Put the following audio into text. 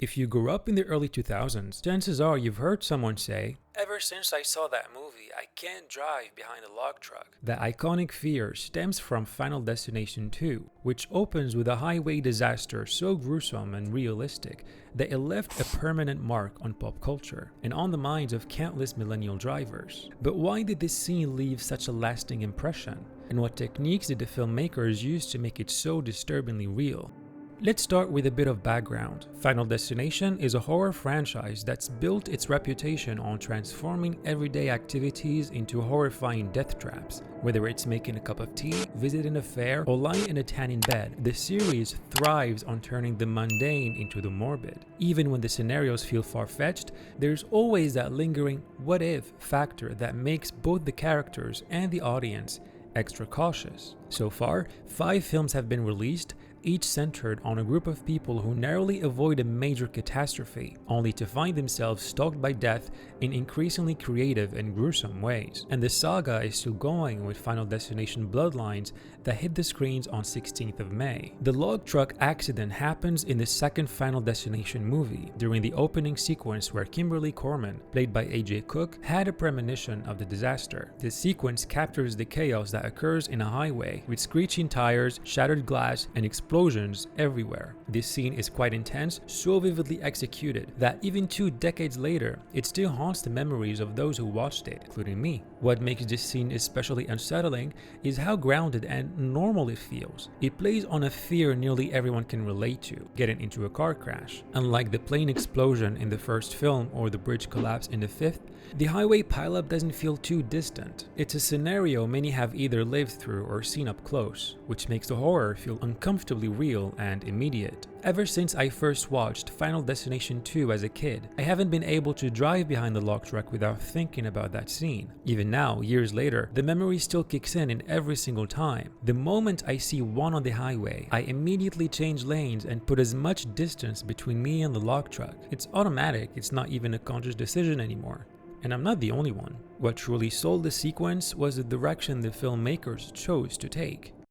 If you grew up in the early 2000s, chances are you've heard someone say, "Ever since I saw that movie, I can't drive behind a log truck." That iconic fear stems from Final Destination 2, which opens with a highway disaster so gruesome and realistic that it left a permanent mark on pop culture and on the minds of countless millennial drivers. But why did this scene leave such a lasting impression? And what techniques did the filmmakers use to make it so disturbingly real? Let's start with a bit of background. Final Destination is a horror franchise that's built its reputation on transforming everyday activities into horrifying death traps. Whether it's making a cup of tea, visiting a fair, or lying in a tanning bed, the series thrives on turning the mundane into the morbid. Even when the scenarios feel far-fetched, there's always that lingering what-if factor that makes both the characters and the audience extra cautious. So far, 5 films have been released, each centered on a group of people who narrowly avoid a major catastrophe, only to find themselves stalked by death in increasingly creative and gruesome ways. And the saga is still going with Final Destination Bloodlines that hit the screens on 16th of May. The log truck accident happens in the second Final Destination movie, during the opening sequence where Kimberly Corman, played by AJ Cook, had a premonition of the disaster. This sequence captures the chaos that occurs in a highway, with screeching tires, shattered glass, and explosions everywhere. This scene is quite intense, so vividly executed that even 2 decades later, it still haunts the memories of those who watched it, including me. What makes this scene especially unsettling is how grounded and normal it feels. It plays on a fear nearly everyone can relate to, getting into a car crash. Unlike the plane explosion in the first film or the bridge collapse in the 5th, the highway pileup doesn't feel too distant. It's a scenario many have either lived through or seen up close, which makes the horror feel uncomfortably real and immediate. Ever since I first watched Final Destination 2 as a kid, I haven't been able to drive behind the log truck without thinking about that scene. Even now, years later, the memory still kicks in every single time. The moment I see one on the highway, I immediately change lanes and put as much distance between me and the log truck. It's automatic, it's not even a conscious decision anymore. And I'm not the only one. What truly sold the sequence was the direction the filmmakers chose to take.